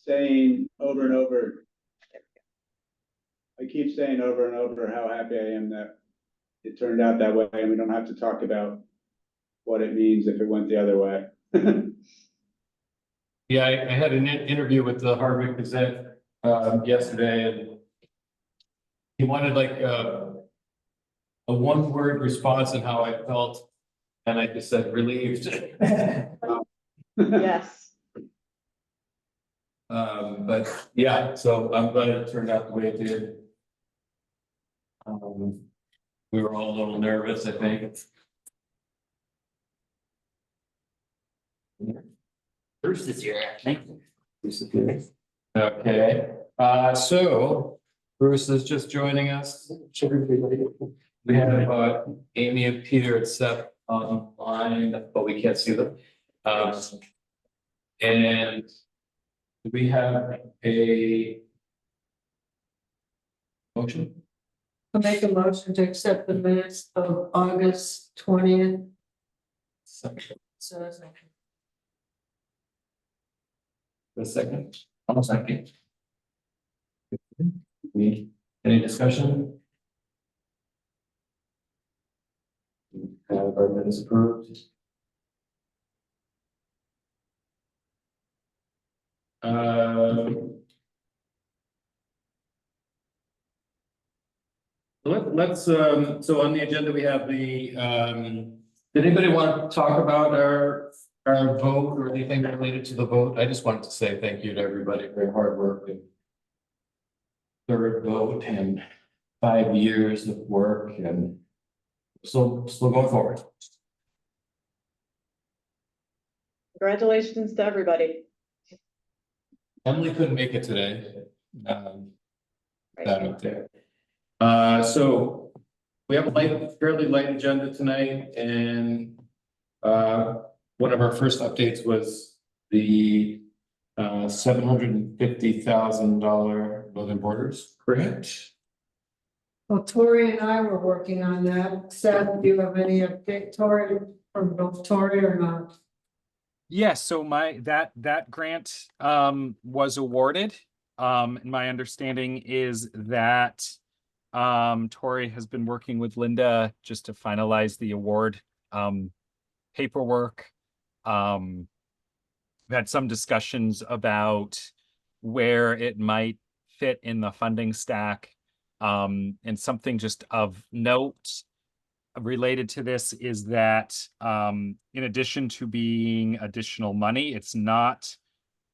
saying over and over. I keep saying over and over how happy I am that it turned out that way, and we don't have to talk about what it means if it went the other way. Yeah, I had an interview with the Hardwick Gazette yesterday, and he wanted like a one-word response on how I felt, and I just said relieved. Yes. But yeah, so I'm glad it turned out the way it did. We were all a little nervous, I think. Bruce is here, I think. Okay, so Bruce is just joining us. We have Amy and Peter at Sept online, but we can't see them. And we have a motion. I'll make a motion to accept the minutes of August 20th. So A second. Almost second. Any discussion? Have our minutes approved. Let's so on the agenda we have the did anybody want to talk about our vote or anything related to the vote? I just wanted to say thank you to everybody for your hard work and third vote and 5 years of work, and still going forward. Congratulations to everybody. Emily couldn't make it today. Right. That up there. So we have a fairly light agenda tonight, and one of our first updates was the $750,000 Northern Borders grant. well, Tori and I were working on that. Seth, do you have any update, Tori, from both Tori or not? Yes, so that grant was awarded. And my understanding is that Tori has been working with Linda just to finalize the award paperwork. We've had some discussions about where it might fit in the funding stack. And something just of note related to this is that in addition to being additional money, it's not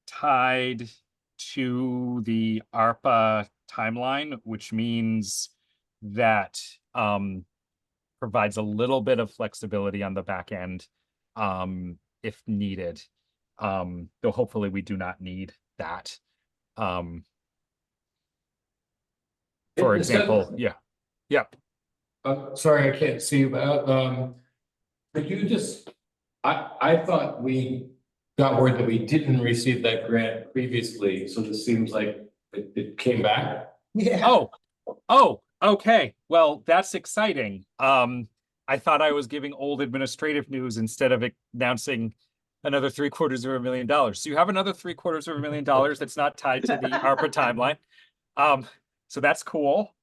tied to the ARPA timeline, which means that provides a little bit of flexibility on the back end if needed. Though hopefully we do not need that. For example, yeah. Sorry, I can't see you, but could you just, I thought we got word that we didn't receive that grant previously, so this seems like it came back. Yeah. Oh, okay. Well, that's exciting. I thought I was giving old administrative news instead of announcing another $750,000. So you have another $750,000 that's not tied to the ARPA timeline. So that's cool.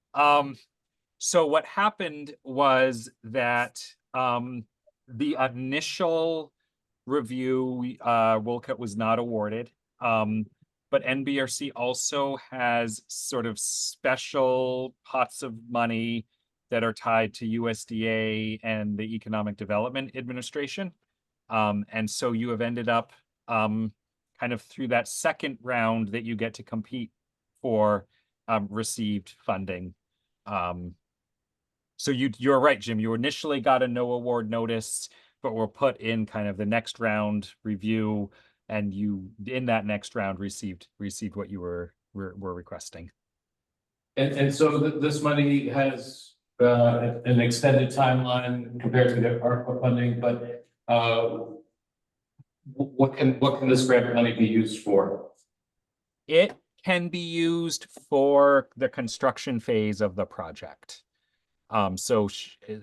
So what happened was that the initial review, Wolcott was not awarded. But NBRC also has sort of special pots of money that are tied to USDA and the Economic Development Administration. And so you have ended up kind of through that second round that you get to compete for received funding. So you're right, Jim. You initially got a no award notice, but were put in kind of the next round review, and you in that next round received what you were requesting. And so this money has an extended timeline compared to the ARPA funding, but what can this grant money be used for? It can be used for the construction phase of the project. So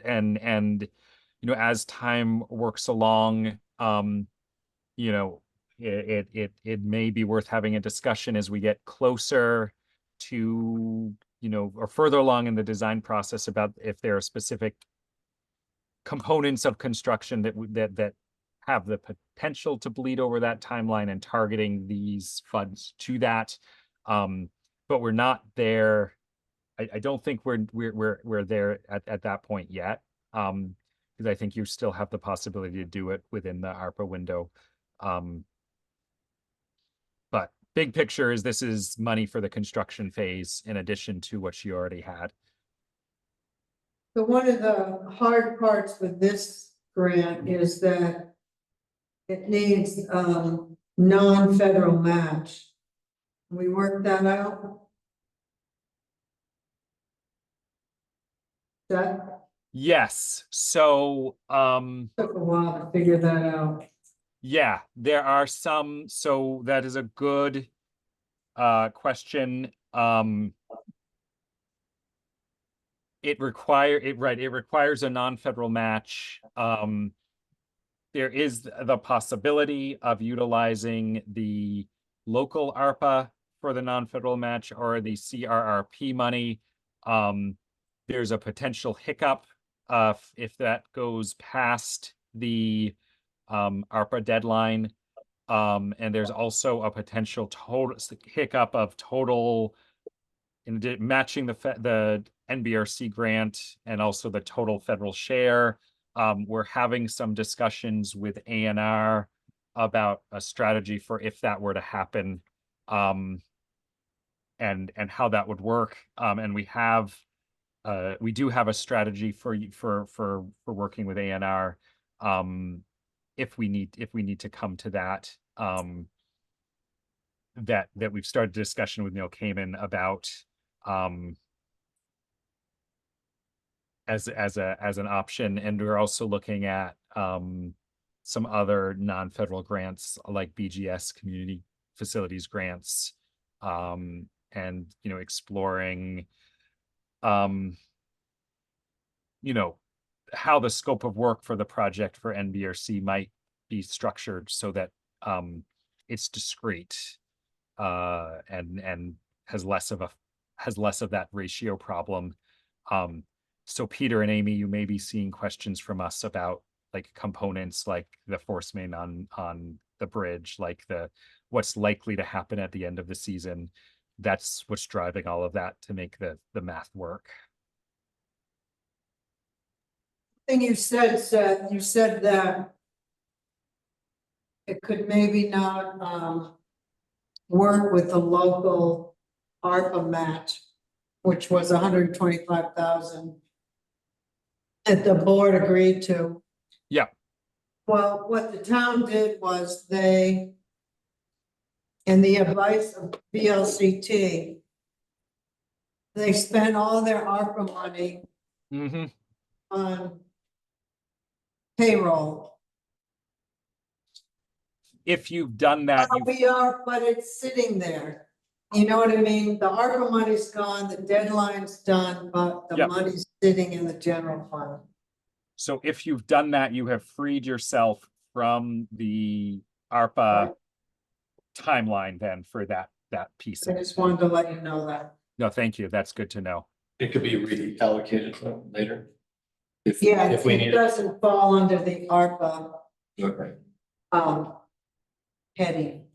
and you know, as time works along, you know, it may be worth having a discussion as we get closer to, you know, or further along in the design process about if there are specific components of construction that have the potential to bleed over that timeline and targeting these funds to that. But we're not there. I don't think we're there at that point yet. Because I think you still have the possibility to do it within the ARPA window. But big picture is this is money for the construction phase in addition to what she already had. So one of the hard parts with this grant is that it needs, non-federal match. We worked that out? That Yes, so took a while to figure that out. yeah, there are some, so that is a good question. It requires a non-federal match. There is the possibility of utilizing the local ARPA for the non-federal match or the CRRP money. There's a potential hiccup if that goes past the ARPA deadline. And there's also a potential total hiccup of total in matching the NBRC grant and also the total federal share. We're having some discussions with ANR about a strategy for if that were to happen, and how that would work. And we do have a strategy for working with ANR, if we need to come to that. That we've started a discussion with Neil Kamen about, as an option, and we're also looking at some other non-federal grants like BGS community facilities grants, and you know, exploring you know, how the scope of work for the project for NBRC might be structured so that it's discrete and has less of that ratio problem. So Peter and Amy, you may be seeing questions from us about like components like the force main on the bridge, like what's likely to happen at the end of the season. That's what's driving all of that to make the math work. Thing you said, Seth, you said that it could maybe not work with the local ARPA match, which was 125,000 that the board agreed to. Yeah. Well, what the town did was they, in the advice of VLCT, they spent all their ARPA money Mm-hmm. on payroll. If you've done that, We are, but it's sitting there. You know what I mean? The ARPA money's gone, the deadline's done, but the Yep. money's sitting in the general fund. so if you've done that, you have freed yourself from the ARPA timeline then for that piece. I of it. just wanted to let you know that. No, thank you. That's good to know. It could be reallocated later. Yeah, If we it need it. doesn't fall under the ARPA Okay. heading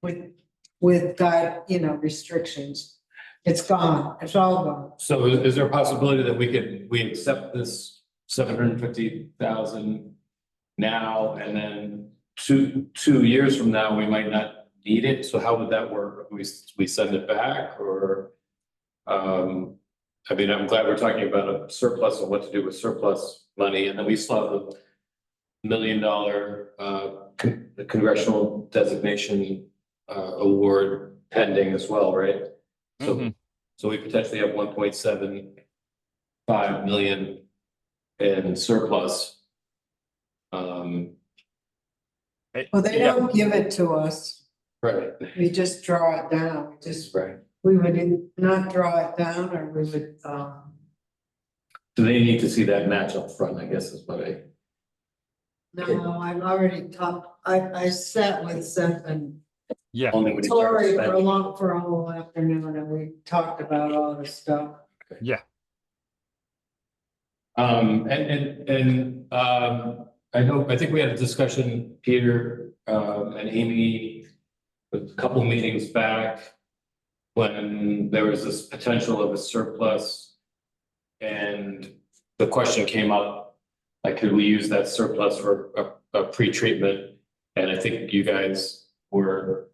with guide, you know, restrictions. It's gone, it's all gone. So is there a possibility that we accept this 750,000 now, and then two years from now, we might not need it? So how would that work? We send it back, or I mean, I'm glad we're talking about a surplus and what to do with surplus money, and then we still have the $1 million congressional designation award pending as well, right? So, Mhm. so we potentially have 1.75 million in surplus. Well, they Yeah. don't give it to us. Right. We just draw it down. Right. We would not draw it down, or we would, Do they need to see that match up front, I guess is what I. No, I've already talked, I sat with Sept and Yeah, Only when you start Tori spending. for a whole afternoon, and we talked about all this stuff. yeah. I think we had a discussion, Peter, and Amy, a couple meetings back, when there was this potential of a surplus. And the question came up, like, could we use that surplus for a pre-treatment? And I think you guys were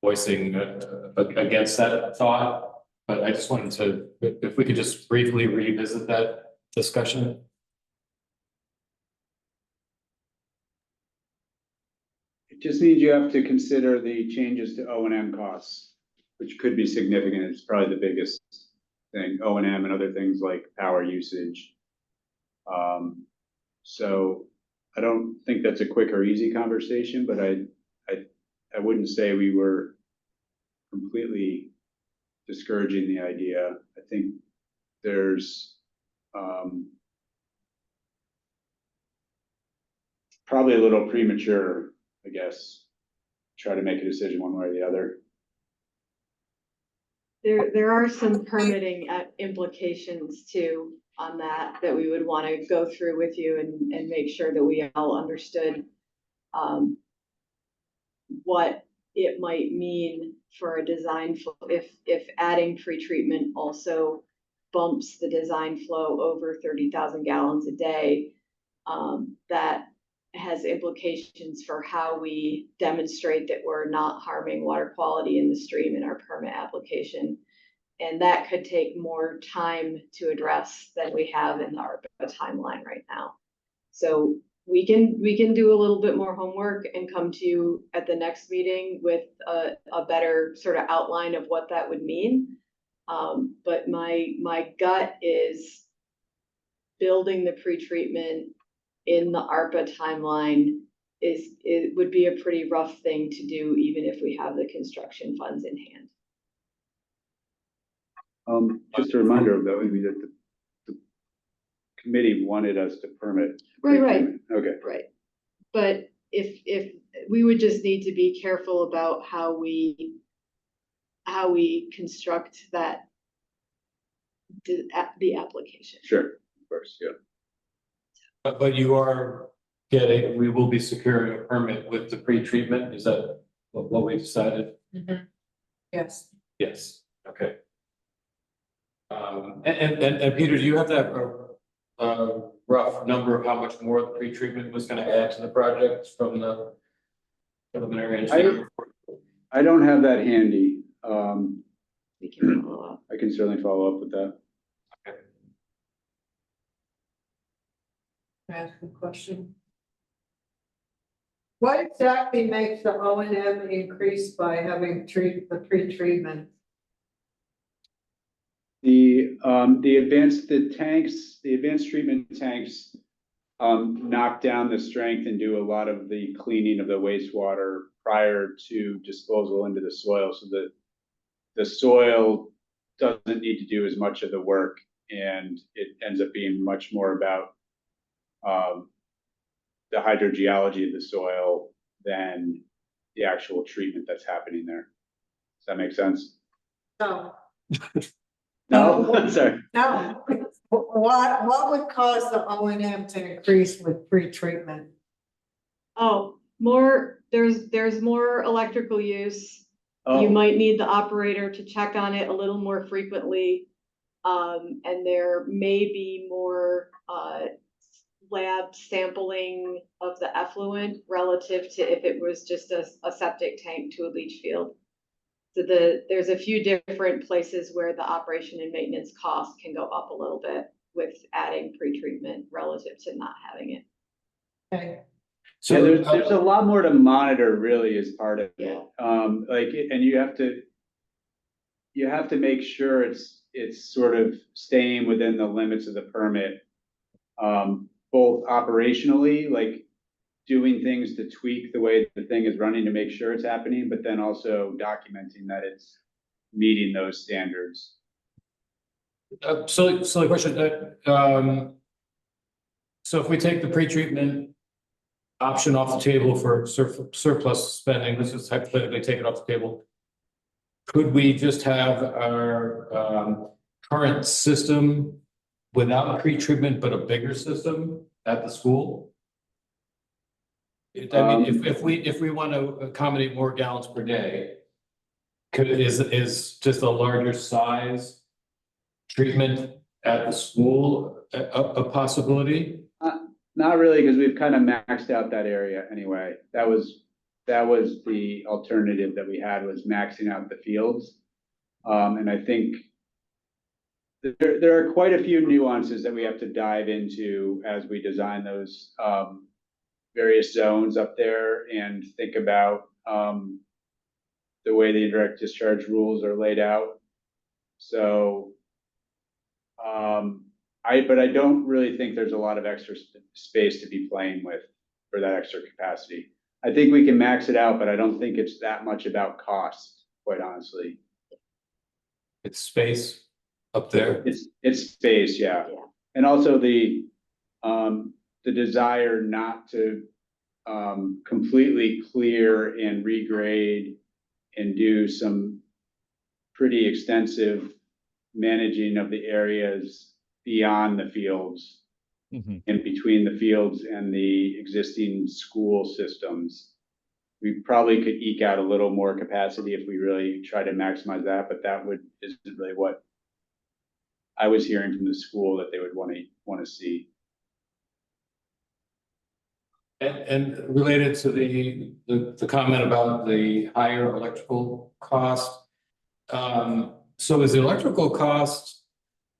voicing against that thought, but I just wanted to, if we could just briefly revisit that discussion. It just means you have to consider the changes to O&M costs, which could be significant. It's probably the biggest thing, O&M and other things like power usage. So I don't think that's a quick or easy conversation, but I wouldn't say we were completely discouraging the idea. I think there's probably a little premature, I guess, try to make a decision one way or the other. There are some permitting implications too on that we would want to go through with you and make sure that we all understood what it might mean for a design flow if adding pretreatment also bumps the design flow over 30,000 gallons a day. That has implications for how we demonstrate that we're not harming water quality in the stream in our permit application. And that could take more time to address than we have in our timeline right now. So we can do a little bit more homework and come to you at the next meeting with a better sort of outline of what that would mean. But my gut is building the pretreatment in the ARPA timeline it would be a pretty rough thing to do, even if we have the construction funds in hand. Just a reminder though, that the committee wanted us to permit. Right. Okay. Right. But if we would just need to be careful about how we construct that the application. Sure, of course, yeah. But we will be securing a permit with the pre-treatment, is that what we decided? Yes. Yes, okay. And Peter, do you have that rough number of how much more the pre-treatment was gonna add to the project from the preliminary engineering report? I don't have that handy. We can follow up. I can certainly follow up with that. Ask a question. What exactly makes the O&M increase by having the pre-treatment? The advanced treatment tanks knock down the strength and do a lot of the cleaning of the wastewater prior to disposal into the soil, so that the soil doesn't need to do as much of the work, and it ends up being much more about the hydrogeology of the soil than the actual treatment that's happening there. Does that make sense? No. No, sorry. No. What would cause the O&M to increase with pre-treatment? Oh, there's more electrical use. Oh. You might need the operator to check on it a little more frequently. And there may be more lab sampling of the effluent relative to if it was just a septic tank to a leach field. So there's a few different places where the operation and maintenance costs can go up a little bit with adding pretreatment relative to not having it. Okay. So there's a lot more to monitor really as part of it. Yeah. And you have to make sure it's sort of staying within the limits of the permit. Both operationally, like doing things to tweak the way the thing is running to make sure it's happening, but then also documenting that it's meeting those standards. So the question, so if we take the pre-treatment option off the table for surplus spending, let's just hypothetically take it off the table. Could we just have our current system without pre-treatment, but a bigger system at the school? I mean, if we want to accommodate more gallons per day, is just a larger size treatment at the school a possibility? Not really, because we've kind of maxed out that area anyway. That was the alternative that we had, was maxing out the fields. And I think there are quite a few nuances that we have to dive into as we design those various zones up there and think about the way the indirect discharge rules are laid out. So, but I don't really think there's a lot of extra space to be playing with for that extra capacity. I think we can max it out, but I don't think it's that much about cost, quite honestly. It's space up there. It's space, yeah. Yeah. And also the desire not to completely clear and regrade and do some pretty extensive managing of the areas beyond the fields and between the fields and the existing school systems. We probably could eke out a little more capacity if we really try to maximize that, but that isn't really what I was hearing from the school that they would want to see. And related to the comment about the higher electrical cost, so is the electrical cost,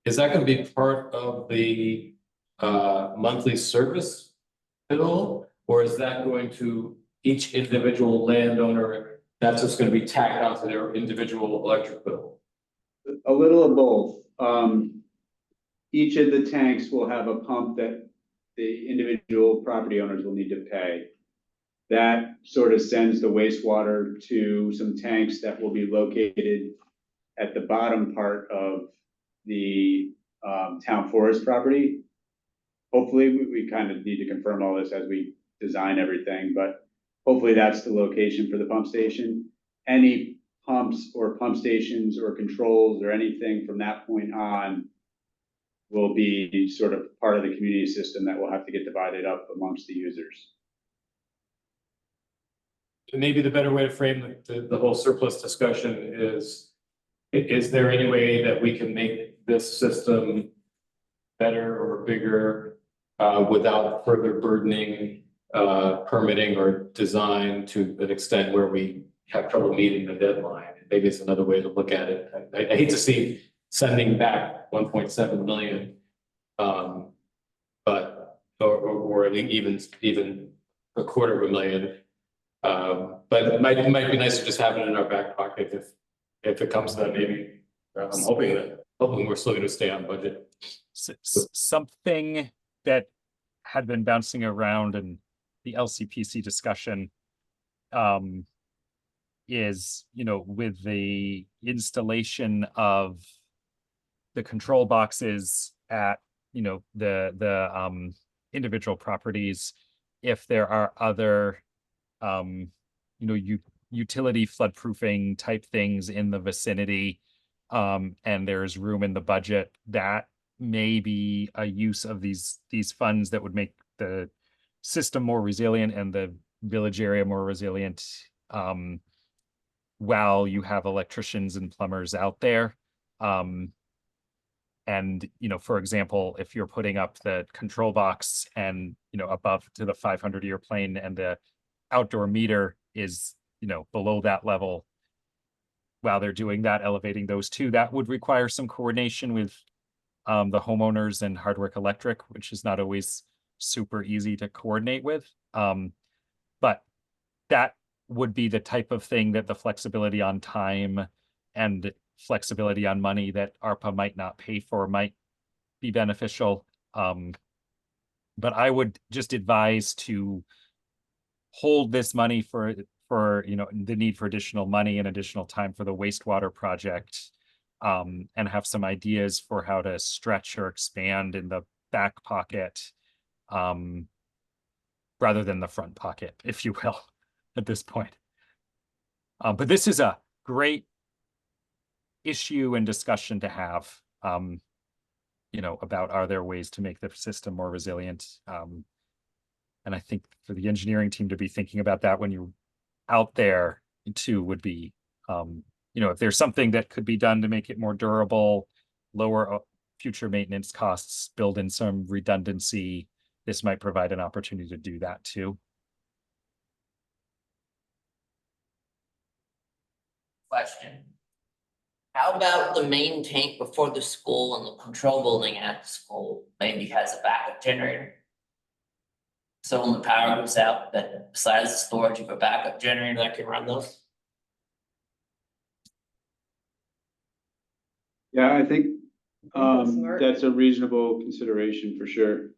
is that going to be part of the monthly service bill, or is that going to each individual landowner, that's just going to be tacked onto their individual electric bill? A little of both. Each of the tanks will have a pump that the individual property owners will need to pay. That sort of sends the wastewater to some tanks that will be located at the bottom part of the town forest property. Hopefully, we kind of need to confirm all this as we design everything, but hopefully that's the location for the pump station. Any pumps or pump stations or controls or anything from that point on will be sort of part of the community system that will have to get divided up amongst the users. Maybe the better way to frame the whole surplus discussion is there any way that we can make this system better or bigger without further burdening permitting or design to an extent where we have trouble meeting the deadline? Maybe it's another way to look at it. I hate to see sending back 1.7 million, but or even $250,000. But it might be nice to just have it in our back pocket if it comes to that. Maybe I'm hoping we're still going to stay on budget. Something that had been bouncing around in the LCPC discussion is, with the installation of the control boxes at, the individual properties, if there are other, utility floodproofing type things in the vicinity, and there's room in the budget, that may be a use of these funds that would make the system more resilient and the village area more resilient, while you have electricians and plumbers out there. And, for example, if you're putting up the control box and, above to the 500-year plane and the outdoor meter is, below that level, while they're doing that, elevating those two, that would require some coordination with the homeowners and Hardwick Electric, which is not always super easy to coordinate with. But that would be the type of thing that the flexibility on time and flexibility on money that ARPA might not pay for might be beneficial. But I would just advise to hold this money for the need for additional money and additional time for the wastewater project, and have some ideas for how to stretch or expand in the back pocket, rather than the front pocket, if you will, at this point. But this is a great issue and discussion to have, about are there ways to make the system more resilient? And I think for the engineering team to be thinking about that when you're out there too would be, if there's something that could be done to make it more durable, lower future maintenance costs, build in some redundancy, this might provide an opportunity to do that too. Question. How about the main tank before the school and the control building at the school maybe has a backup generator? So when the power goes out, that besides the storage, you have a backup generator that can run those? Yeah, I think That's smart. that's a reasonable consideration for sure.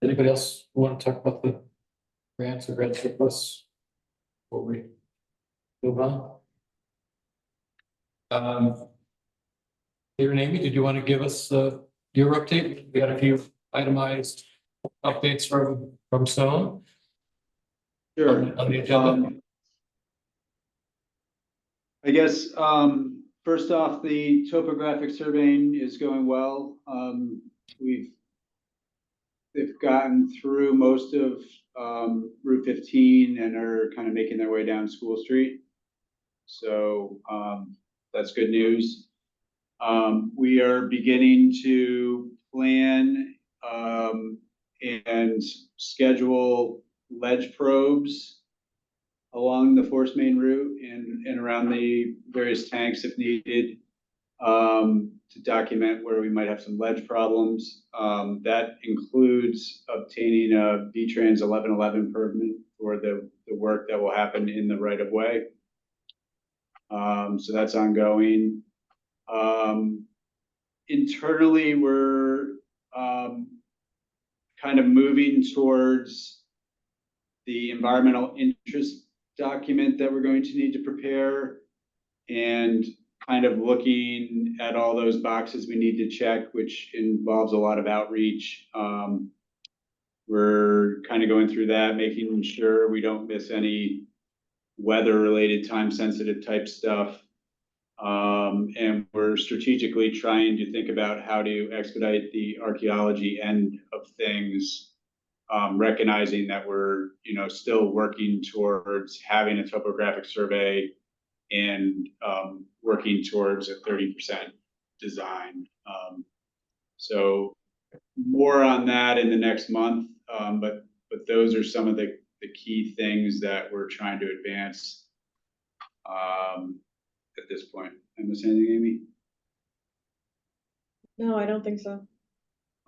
Anybody else want to talk about the grants or grant surplus? Before we move on? Peter and Amy, did you want to give us your update? We had a few itemized updates from Stone Sure. on the agenda. I guess, first off, the topographic surveying is going well. They've gotten through most of, Route 15 and are kind of making their way down School Street. So, that's good news. We are beginning to plan, and schedule ledge probes along the force main route and around the various tanks if needed, to document where we might have some ledge problems. That includes obtaining a V-Trans 1111 permit for the work that will happen in the right of way. So that's ongoing. Internally, we're kind of moving towards the environmental interest document that we're going to need to prepare and kind of looking at all those boxes we need to check, which involves a lot of outreach. We're kind of going through that, making sure we don't miss any weather-related, time-sensitive type stuff. And we're strategically trying to think about how to expedite the archaeology end of things, recognizing that we're, still working towards having a topographic survey and working towards a 30% design. So more on that in the next month, but those are some of the key things that we're trying to advance at this point. Am I missing anything, Amy? No, I don't think so.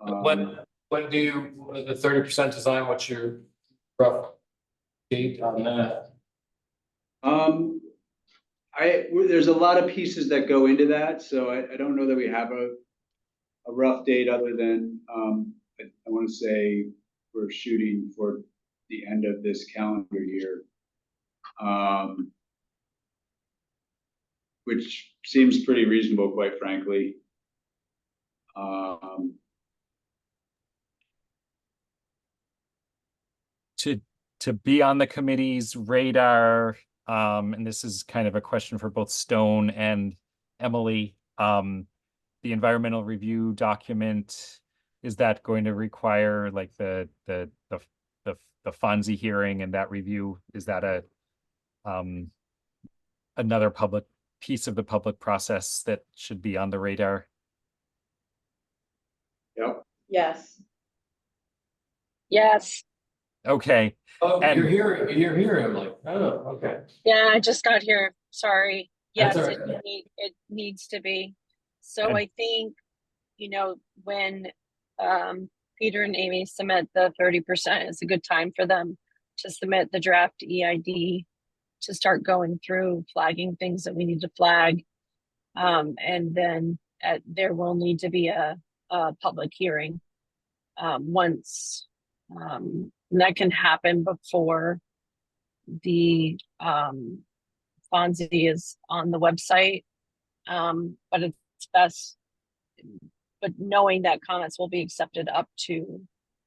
When do you, the 30% design, what's your rough date on that? There's a lot of pieces that go into that, so I don't know that we have a rough date other than, I want to say we're shooting for the end of this calendar year. Which seems pretty reasonable, quite frankly. To be on the committee's radar, and this is kind of a question for both Stone and Emily, the environmental review document, is that going to require like the Fonzie hearing and that review? Is that another public piece of the public process that should be on the radar? Yep. Yes. Yes, Okay. Oh, And- you're here, Emily. Oh, okay. yeah, I just got here, sorry. That's Yes, all right. it needs to be. So And- I think, when Peter and Amy submit the 30%, it's a good time for them to submit the draft EID, to start going through flagging things that we need to flag. And then there will need to be a public hearing. Once, that can happen before the Fonzie is on the website. But it's best, but knowing that comments will be accepted up to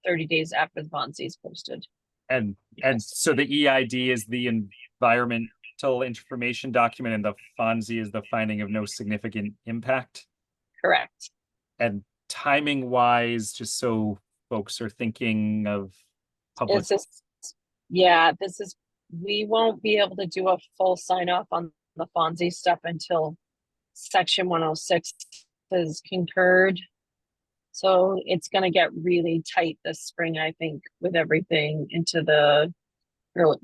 30 days after the Fonzie is posted. And so the EID is the environmental information document and the FONSI is the finding of no significant impact. Correct. And timing wise, just so folks are thinking of public. It's just, yeah, we won't be able to do a full sign off on the Fonzie stuff until section 106 is concurred. So it's gonna get really tight this spring, I think, with everything into the early,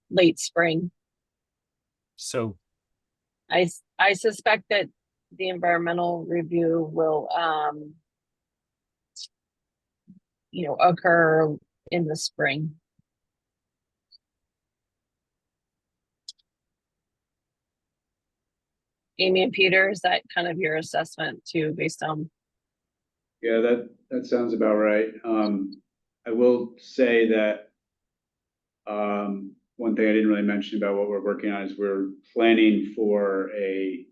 late spring. So I suspect that the environmental review will, occur in the spring. Amy and Peter, is that kind of your assessment too, based on? Yeah, that sounds about right. I will say that one thing I didn't really mention about what we're working on is we're planning for a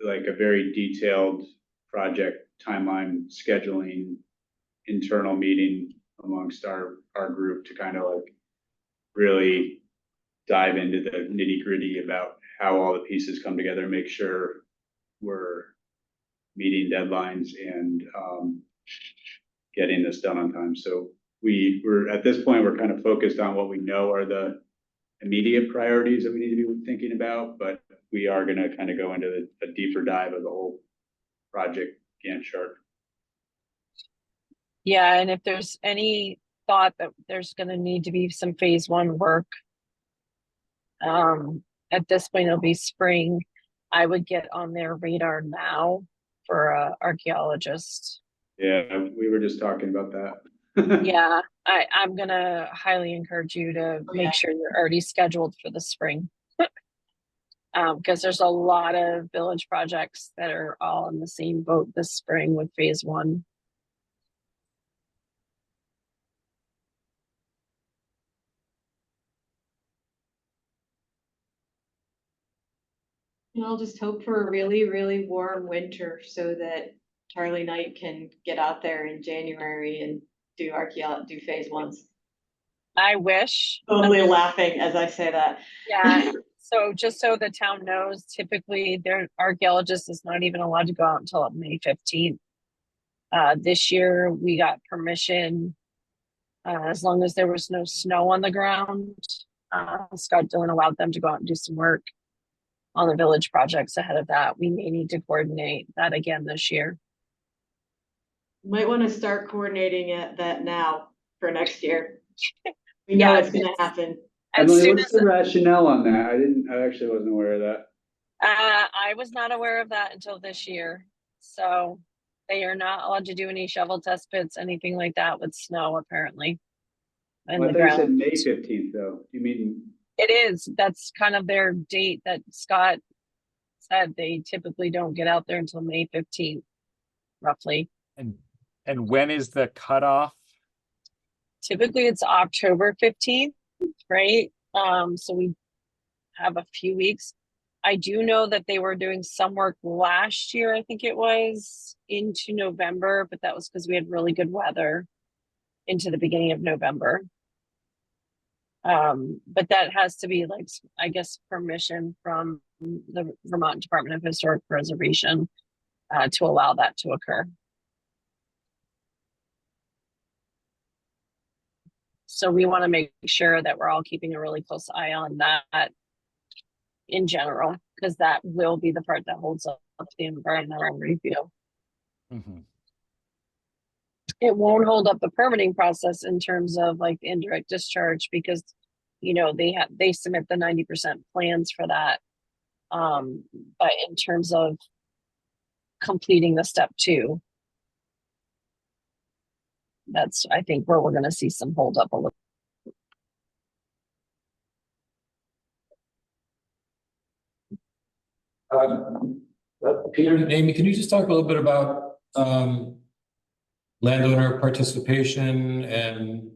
very detailed project timeline scheduling internal meeting amongst our group to kind of like really dive into the nitty-gritty about how all the pieces come together, make sure we're meeting deadlines and getting this done on time. So we're at this point, we're kind of focused on what we know are the immediate priorities that we need to be thinking about, but we are going to kind of go into a deeper dive of the whole project Gantt chart. Yeah, and if there's any thought that there's going to need to be some phase 1 work, at this point it'll be spring. I would get on their radar now for a archaeologist. Yeah, we were just talking about that. Yeah, I'm gonna highly encourage you to make sure you're already scheduled for the spring. Because there's a lot of village projects that are all in the same boat this spring with phase 1. And I'll just hope for a really, really warm winter so that Charlie Knight can get out there in January and do phase 1s. I wish. Totally laughing as I say that. Yeah. So just so the town knows, typically their archaeologist is not even allowed to go out until May 15th. This year we got permission, as long as there was no snow on the ground. Scott Dillon allowed them to go out and do some work on the village projects ahead of that. We may need to coordinate that again this year. Might want to start coordinating that now for next year. We know it's going to happen. Emily, what's the rationale on that? I actually wasn't aware of that. I was not aware of that until this year. So they are not allowed to do any shovel test pits, anything like that with snow, apparently. I thought you said May 15th, though. You mean? It is. That's kind of their date that Scott said. They typically don't get out there until May 15th, roughly. And when is the cutoff? Typically it's October 15th, right? So we have a few weeks. I do know that they were doing some work last year, I think it was, into November, but that was because we had really good weather into the beginning of November. But that has to be like, I guess, permission from the Vermont Department of Historic Preservation to allow that to occur. So we want to make sure that we're all keeping a really close eye on that in general, because that will be the part that holds up the environmental review. Mm-hmm. It won't hold up the permitting process in terms of like the indirect discharge, because they submit the 90% plans for that. But in terms of completing the step 2, that's, I think, where we're going to see some hold up a little. Peter and Amy, can you just talk a little bit about landowner participation and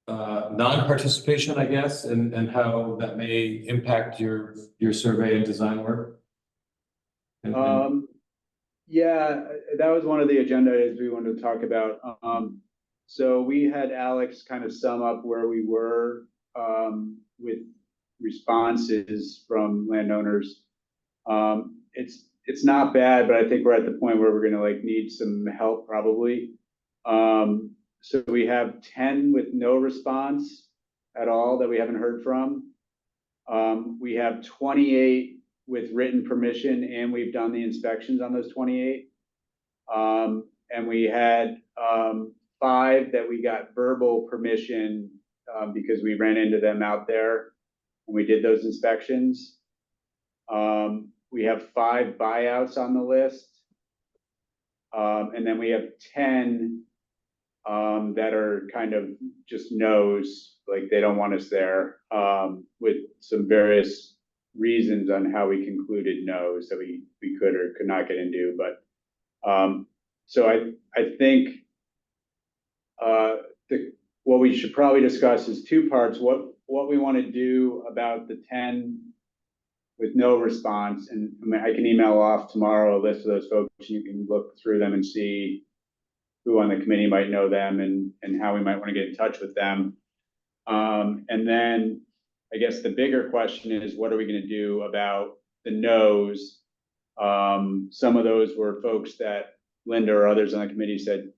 non-participation, I guess, and how that may impact your survey and design work? Yeah, that was one of the agenda items we wanted to talk about. So we had Alex kind of sum up where we were with responses from landowners. It's not bad, but I think we're at the point where we're gonna like need some help probably. So we have 10 with no response at all that we haven't heard from. We have 28 with written permission, and we've done the inspections on those 28. And we had 5 that we got verbal permission because we ran into them out there when we did those inspections. We have 5 buyouts on the list. And then we have 10 that are kind of just no's, like they don't want us there, with some various reasons on how we concluded no's that we could or could not get into. But so I think what we should probably discuss is 2 parts. What we want to do about the 10 with no response, and I mean, I can email off tomorrow a list of those folks. You can look through them and see who on the committee might know them and how we might want to get in touch with them. And then I guess the bigger question is, what are we going to do about the no's? Some of those were folks that Linda or others on the committee said,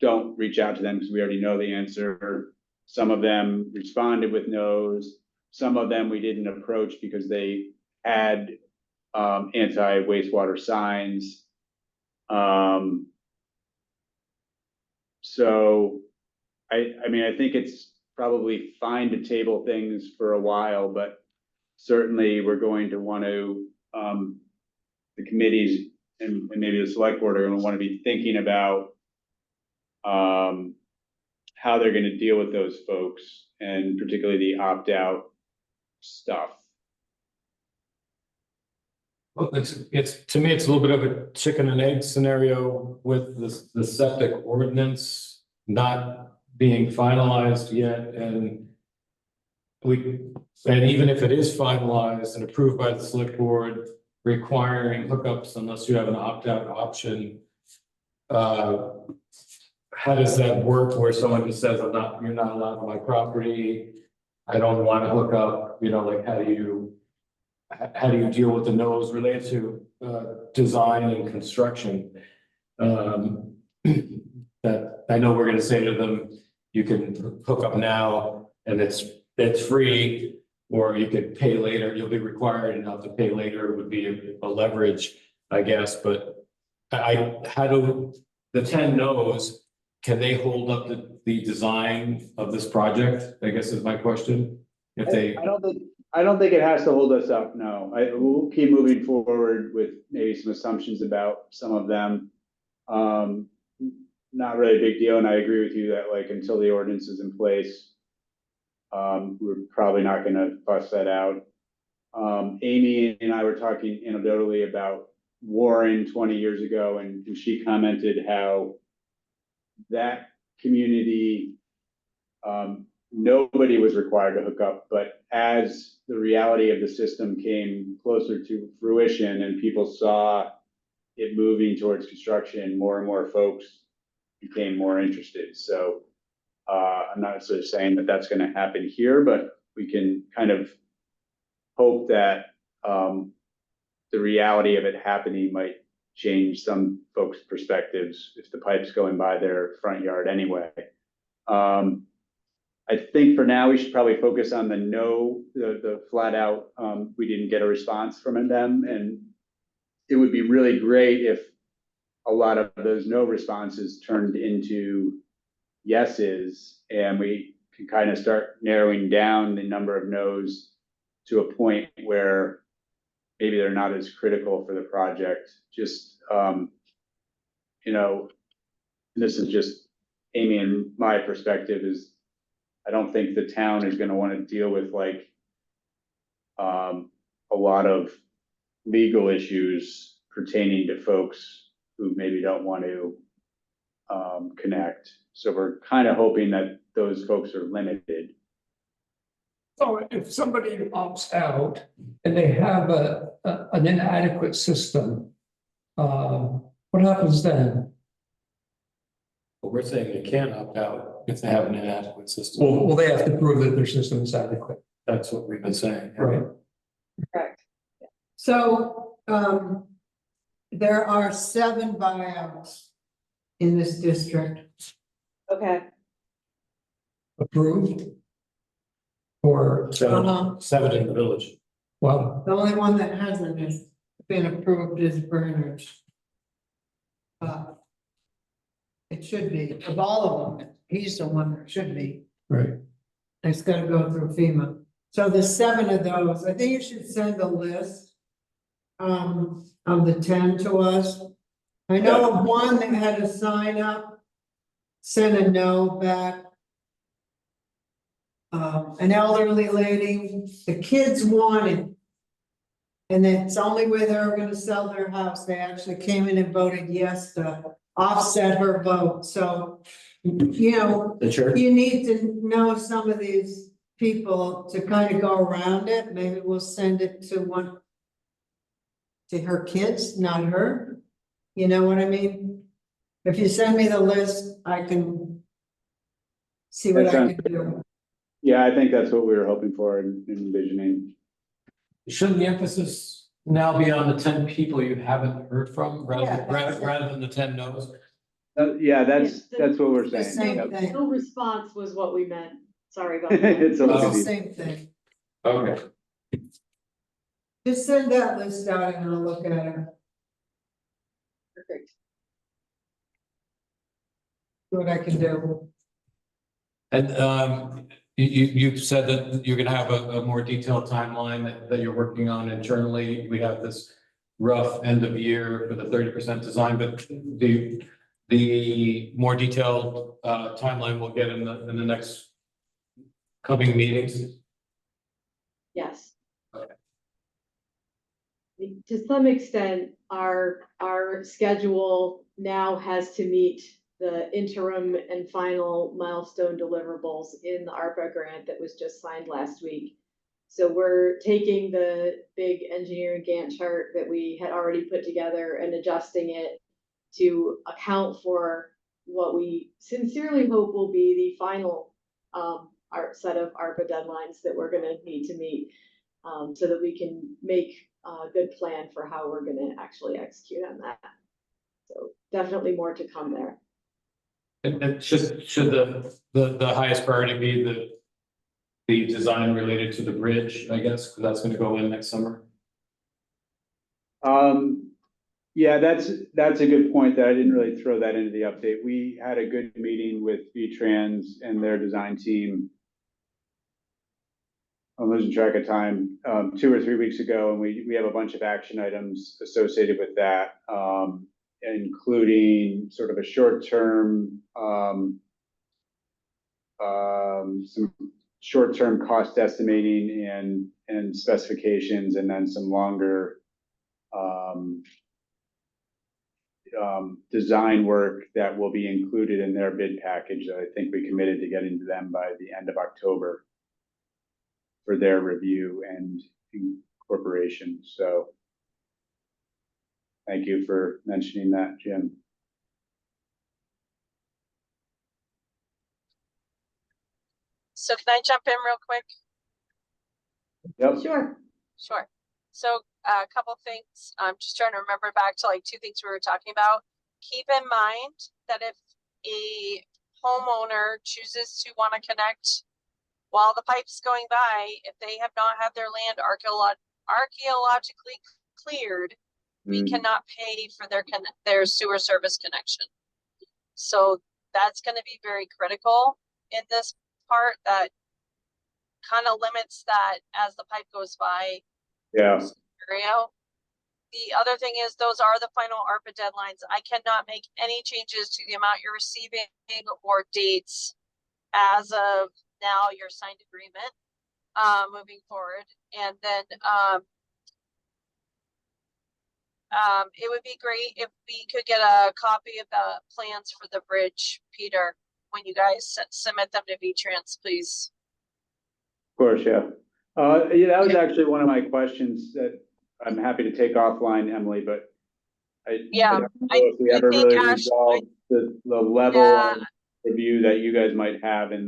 don't reach out to them because we already know the answer. Some of them responded with no's. Some of them we didn't approach because they had anti-wastewater signs. So I mean, I think it's probably fine to table things for a while, but certainly we're going to want to, the committees and maybe the select board are going to want to be thinking about how they're going to deal with those folks, and particularly the opt-out stuff. Well, it's to me, it's a little bit of a chicken and egg scenario with the septic ordinance not being finalized yet, and even if it is finalized and approved by the select board, requiring hookups unless you have an opt-out option. How does that work where someone just says, you're not allowed on my property, I don't want to hook up, you know, like how do you deal with the no's related to design and construction? That I know we're going to say to them, you can hook up now and it's free, or you could pay later. You'll be required not to pay later would be a leverage, I guess. But how do the 10 no's, can they hold up the design of this project? I guess is my question. If they, I don't think it has to hold us up. No, we'll keep moving forward with maybe some assumptions about some of them. Not really a big deal, and I agree with you that like until the ordinance is in place, we're probably not going to fuss that out. Amy and I were talking anecdotally about Warren 20 years ago, and she commented how that community, nobody was required to hook up, but as the reality of the system came closer to fruition and people saw it moving towards construction, more and more folks became more interested. So I'm not necessarily saying that that's going to happen here, but we can kind of hope that the reality of it happening might change some folks' perspectives if the pipe's going by their front yard anyway. I think for now we should probably focus on the flat out, we didn't get a response from them, and it would be really great if a lot of those no responses turned into yeses, and we can kind of start narrowing down the number of no's to a point where maybe they're not as critical for the project. Just, you know, this is just Amy and my perspective is, I don't think the town is going to want to deal with like a lot of legal issues pertaining to folks who maybe don't want to connect. So we're kind of hoping that those folks are limited. So if somebody opts out and they have an inadequate system, what happens then? But we're saying they can't opt out if they have an inadequate system. Well, they have to prove that their system is adequate, That's what we've been saying. right? Correct. So, there are 7 buyouts in this district. Okay, Approved? Or, Uh-huh. 7 in the village. well, The only one that hasn't been approved is Bernard's. It should be, of all of them, he's the one that should be. right. It's gotta go through FEMA. So the 7 of those, I think you should send a list. Of the 10 to us. I know of one that had a sign up. Sent a no back. An elderly lady, the kids wanted. And it's the only way they were gonna sell their house. They actually came in and voted yes to offset her vote, so. You know, The church? you need to know some of these people to kind of go around it. Maybe we'll send it to one. To her kids, not her. You know what I mean? If you send me the list, I can. See what That I sounds- can do. Yeah, I think that's what we were hoping for and envisioning. Shouldn't the emphasis now be on the 10 people you haven't heard from Yeah, that's it. rather than the 10 no's? Yeah, that's Yeah, what we're The saying. same Yep. thing. no response was what we meant. Sorry about that. It's a It's little the bit. same thing. Okay. Just send that list out and I'll look at it, Perfect. see what I can do. And you've said that you're gonna have a more detailed timeline that you're working on internally. We have this rough end of year for the 30% design, but the more detailed timeline we'll get in the next coming meetings. Yes. Okay. To some extent, our schedule now has to meet the interim and final milestone deliverables in the ARPA grant that was just signed last week. So we're taking the big engineering Gantt chart that we had already put together and adjusting it to account for what we sincerely hope will be the final art set of ARPA deadlines that we're gonna need to meet, so that we can make a good plan for how we're gonna actually execute on that. So definitely more to come there. And should the highest priority be the design related to the bridge, I guess, because that's gonna go in next summer? Yeah, that's a good point that I didn't really throw that into the update. We had a good meeting with V-Trans and their design team. I'm losing track of time, 2 or 3 weeks ago, and we have a bunch of action items associated with that, including sort of a short-term, some short-term cost estimating and specifications, and then some longer design work that will be included in their bid package that I think we committed to getting to them by the end of October for their review and incorporation. So thank you for mentioning that, Jim. So can I jump in real quick? Yep. Sure. Sure. So a couple things, I'm just trying to remember back to like 2 things we were talking about. Keep in mind that if a homeowner chooses to want to connect while the pipe's going by, if they have not had their land archaeologically cleared, we cannot pay for their sewer service connection. So that's going to be very critical in this part, that kind of limits that as the pipe goes by. Yeah. Scenario. The other thing is, those are the final ARPA deadlines. I cannot make any changes to the amount you're receiving or dates as of now, your signed agreement, moving forward. And then, It would be great if we could get a copy of the plans for the bridge, Peter, when you guys submit them to V-Trans, please. Of course, yeah. Yeah, that was actually one of my questions that I'm happy to take offline, Emily, but Yeah, I don't know if we I ever think really Ash- resolved the level Yeah. of review that you guys might have in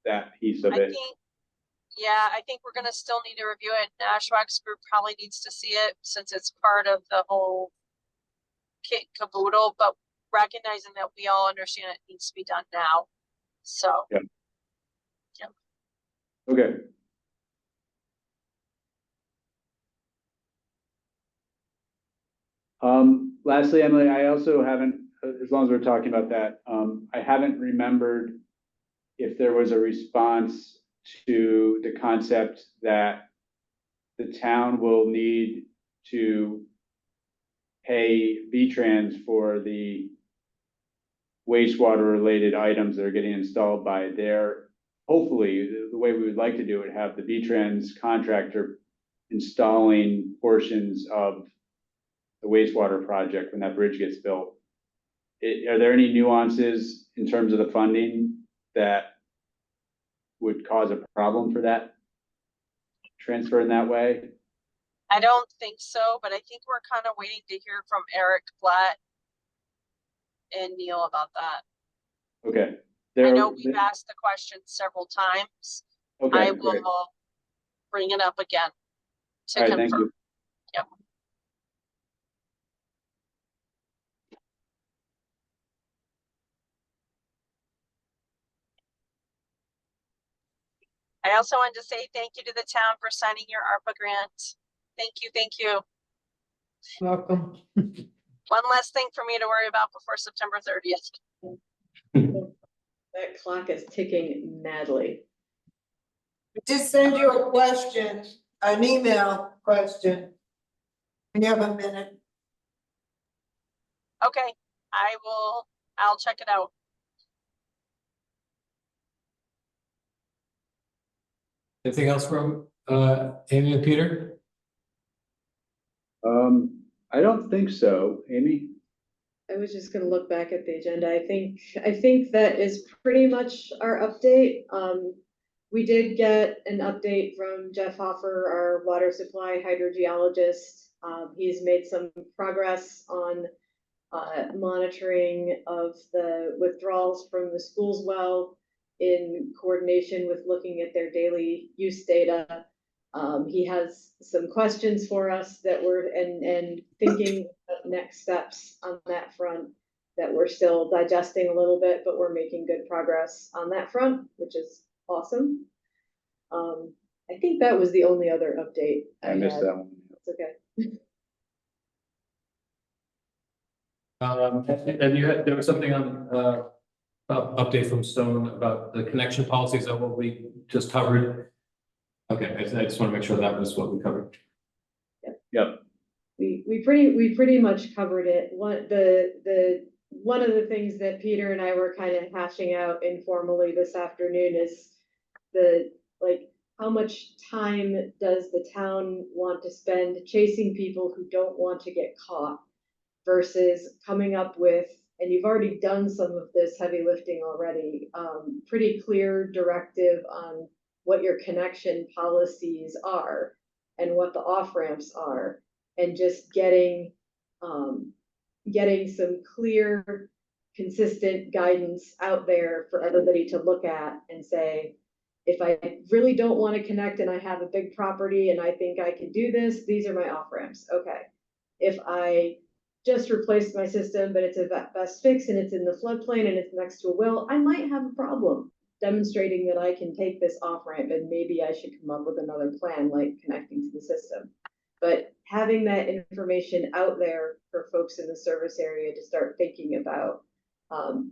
that piece of I it. think, yeah, I think we're gonna still need to review it. Ashwag's group probably needs to see it since it's part of the whole kit caboodle, but recognizing that we all understand it needs to be done now. So, Okay. Lastly, Emily, I also haven't, as long as we're talking about that, I haven't remembered if there was a response to the concept that the town will need to pay V-Trans for the wastewater related items that are getting installed by their, hopefully, the way we would like to do it, have the V-Trans contractor installing portions of the wastewater project when that bridge gets built. Are there any nuances in terms of the funding that would cause a problem for that transfer in that way? I don't think so, but I think we're kind of waiting to hear from Eric Blatt and Neil about that. Okay. I know we've asked the question several times. Okay, I great. will bring it up again to All right, thank confirm. you. Yep. I also wanted to say thank you to the town for signing your ARPA grant. Thank you, thank you. Welcome. One less thing for me to worry about before September 30th. That clock is ticking madly. Just send you a question, an email question. When you have a minute. Okay, I'll check it out. Anything else from Amy and Peter? I don't think so. Amy? I was just gonna look back at the agenda. I think that is pretty much our update. We did get an update from Jeff Hoffer, our water supply hydrogeologist. He's made some progress on monitoring of the withdrawals from the school's well in coordination with looking at their daily use data. He has some questions for us that we're and thinking of next steps on that front that we're still digesting a little bit, but we're making good progress on that front, which is awesome. I think that was the only other update I missed that one. It's okay. And there was something on update from Stone about the connection policies of what we just covered. Okay, I just want to make sure that was what we covered. Yep. We pretty much covered it. One of the things that Peter and I were kind of hashing out informally this afternoon is how much time does the town want to spend chasing people who don't want to get caught versus coming up with, and you've already done some of this heavy lifting already, pretty clear directive on what your connection policies are and what the off-ramps are, and just getting some clear, consistent guidance out there for everybody to look at and say, if I really don't want to connect and I have a big property and I think I can do this, these are my off-ramps. Okay. If I just replaced my system, but it's a best fix and it's in the floodplain and it's next to a well, I might have a problem demonstrating that I can take this off-ramp and maybe I should come up with another plan like connecting to the system. But having that information out there for folks in the service area to start thinking about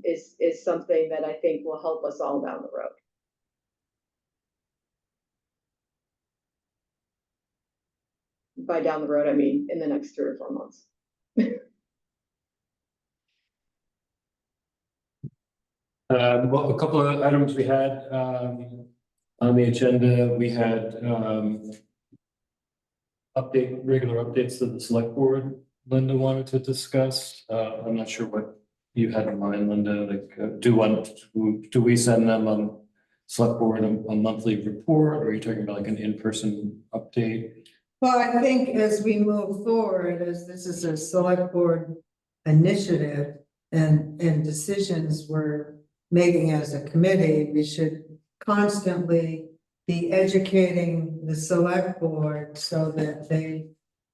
is something that I think will help us all down the road. By down the road, I mean in the next 3 or 4 months. Well, a couple of items we had on the agenda, we had regular updates to the select board. Linda wanted to discuss? I'm not sure what you had in mind, Linda, like, do we send them select board a monthly report, or are you talking about like an in-person update? Well, I think as we move forward, as this is a select board initiative and decisions we're making as a committee, we should constantly be educating the select board so that they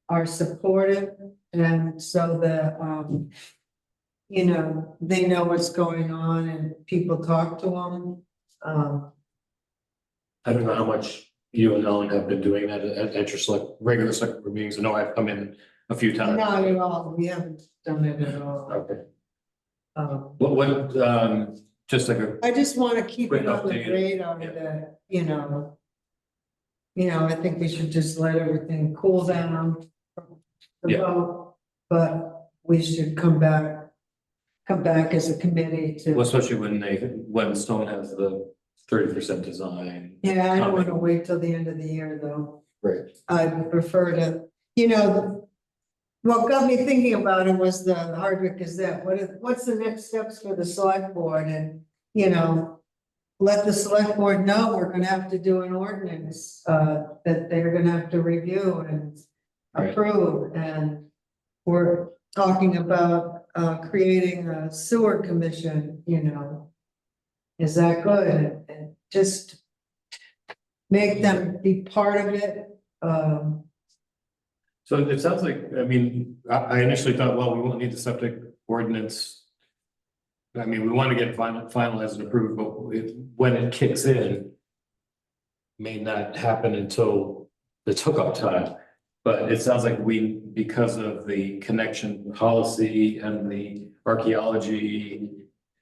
are supportive and so that, you know, they know what's going on and people talk to them. I don't know how much you and Ellen have been doing that at your regular select board meetings. I know I've come in a few times. Not at all, we haven't done it at all. Okay. Um, Just like a, I just wanna keep Quick it on the update, radar yeah. that, you know. I think we should just let everything cool down. The Yeah. vote, but we should come back as a committee well, to, especially when Stone has the 30% design. yeah, I don't wanna coming. wait till the end of the year though. Right. I'd prefer to, what got me thinking about it was the Hardwick Gazette. What's the next steps for the select board and, let the select board know we're gonna have to do an ordinance, that they're gonna have to review and Right. approve. And we're talking about, creating a sewer commission, Is that good? And just make them be part of it. So it sounds like, I mean, I initially thought, well, we won't need the septic ordinance. I mean, we want to get finalized and approved, but when it kicks in, may not happen until the hookup time. But it sounds like because of the connection policy and the archaeology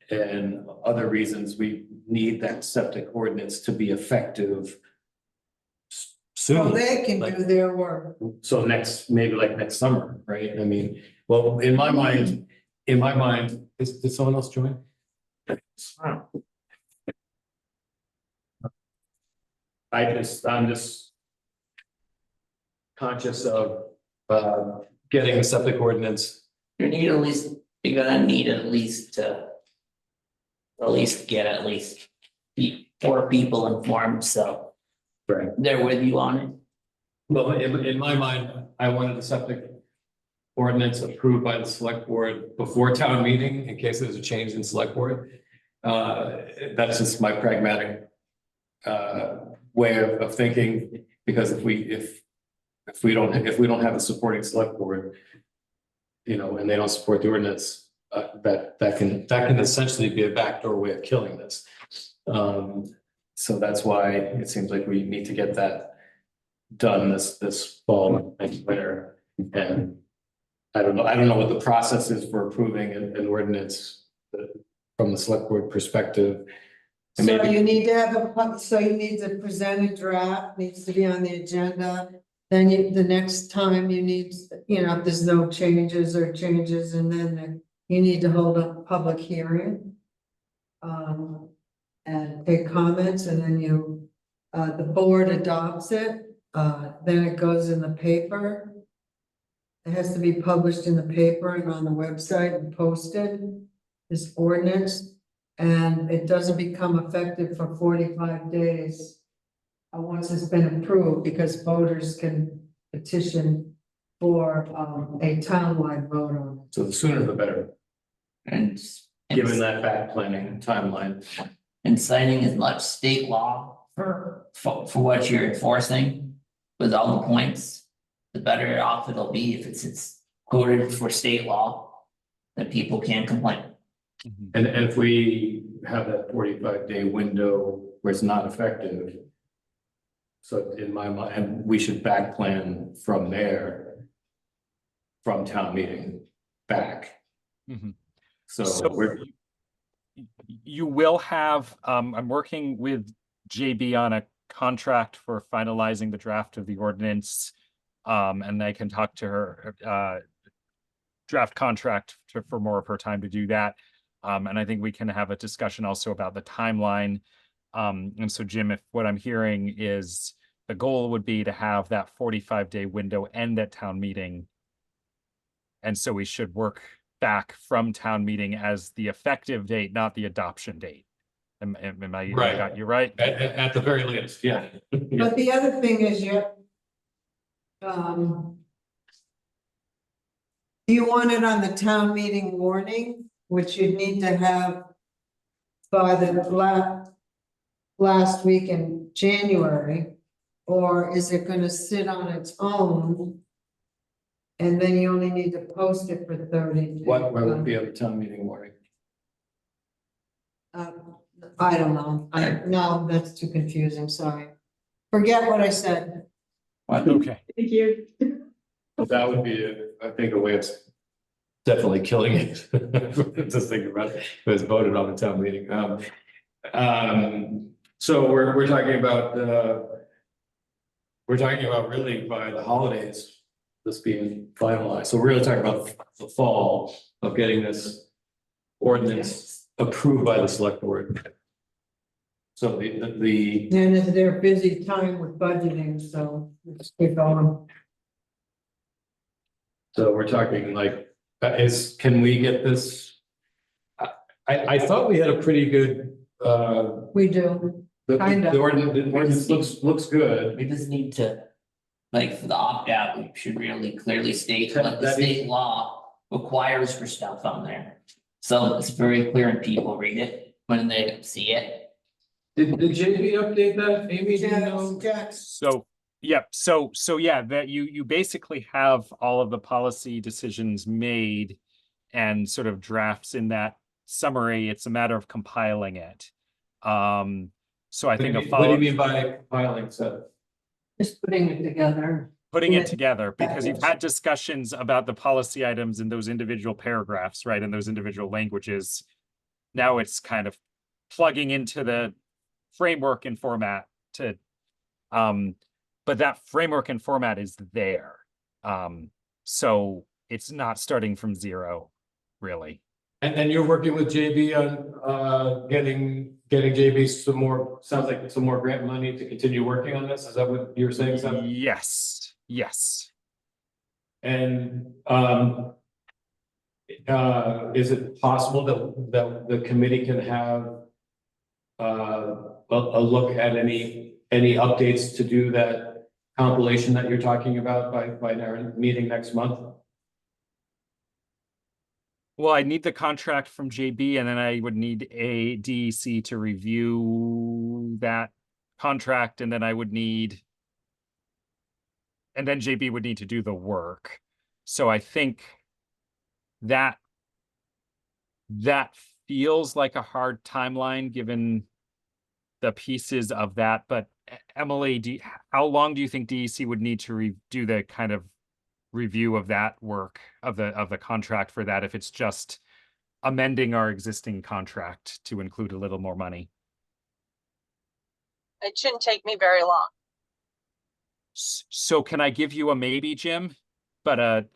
and other reasons, we need that septic ordinance to be effective soon. So they can Like- do their work. So maybe like next summer, right? I mean, well, in my mind, did someone else join? I'm just conscious of, getting a septic ordinance. You're gonna need at least to. At least get 4 people informed, so Right. they're with you on it. Well, in my mind, I wanted the septic ordinance approved by the select board before town meeting in case there's a change in select board. That's just my pragmatic way of thinking, because if we don't have a supporting select board, and they don't support the ordinance, that can essentially be a backdoor way of killing this. So that's why it seems like we need to get that done this fall and winter. And I don't know what the process is for approving an ordinance from the select board perspective. And So maybe- you need to you need to present a draft, needs to be on the agenda. Then the next time you need, if there's no changes, and then you need to hold a public hearing. And take comments, and then the board adopts it, then it goes in the paper. It has to be published in the paper and on the website and posted, this ordinance. And it doesn't become effective for 45 days. Once it's been approved, because voters can petition for a townwide vote on it. So the sooner the better, And. given that back planning timeline. And citing as much state law for what you're enforcing with all the points, the better off it'll be if it's quoted for state law, that people can't complain. And if we have that 45-day window where it's not effective. So in my mind, we should back plan from there. From town meeting back. Mhm. So So we're, you will have, I'm working with JB on a contract for finalizing the draft of the ordinance. And I can talk to her, draft contract for more of her time to do that. And I think we can have a discussion also about the timeline. And so Jim, if what I'm hearing is the goal would be to have that 45-day window end at town meeting. And so we should work back from town meeting as the effective date, not the adoption date. Am I Right. got you right? At the very latest, yeah. But the other thing is you want it on the town meeting warning, which you'd need to have by the last week in January, or is it gonna sit on its own? And then you only need to post it for 30 days. What would be a town meeting warning? I don't know. No, that's too confusing, sorry. Forget what I said. Okay. Thank you. That would be, I think, a way of definitely killing it. Just thinking about it, it was voted on the town meeting. So we're talking about, really by the holidays, this being finalized. So we're really talking about the fall of getting this ordinance approved by the select board. So the And it's their busy time with budgeting, so let's keep going. So we're talking like, can we get this? I thought we had a pretty good, We do. the Kinda. ordinance looks good. We just need to, like, for the opt-out, we should really clearly state what the That is- state law requires for stuff on there. So it's very clear and people read it when they see it. Did JB update that? Amy, do you know? So, yep, so yeah, that you basically have all of the policy decisions made and sort of drafts in that summary. It's a matter of compiling it. So I think a What do follow, you mean by compiling set? Just putting it together. putting Yeah. it together, because you've had discussions about the policy items in those individual paragraphs, right, in those individual languages. Now it's kind of plugging into the framework and format to, but that framework and format is there. So it's not starting from zero, really. And you're working with JB on getting JB some more, sounds like some more grant money to continue working on this. Is that what you're saying, Sam? Yes, yes. And is it possible that the committee can have a look at any updates to do that compilation that you're talking about by our meeting next month? Well, I need the contract from JB, and then I would need a DEC to review that contract, and then I would need, and then JB would need to do the work. So I think that feels like a hard timeline given the pieces of that. But Emily, how long do you think DEC would need to do the kind of review of that work of the contract for that, if it's just amending our existing contract to include a little more money? It shouldn't take me very long. So can I give you a maybe, Jim? But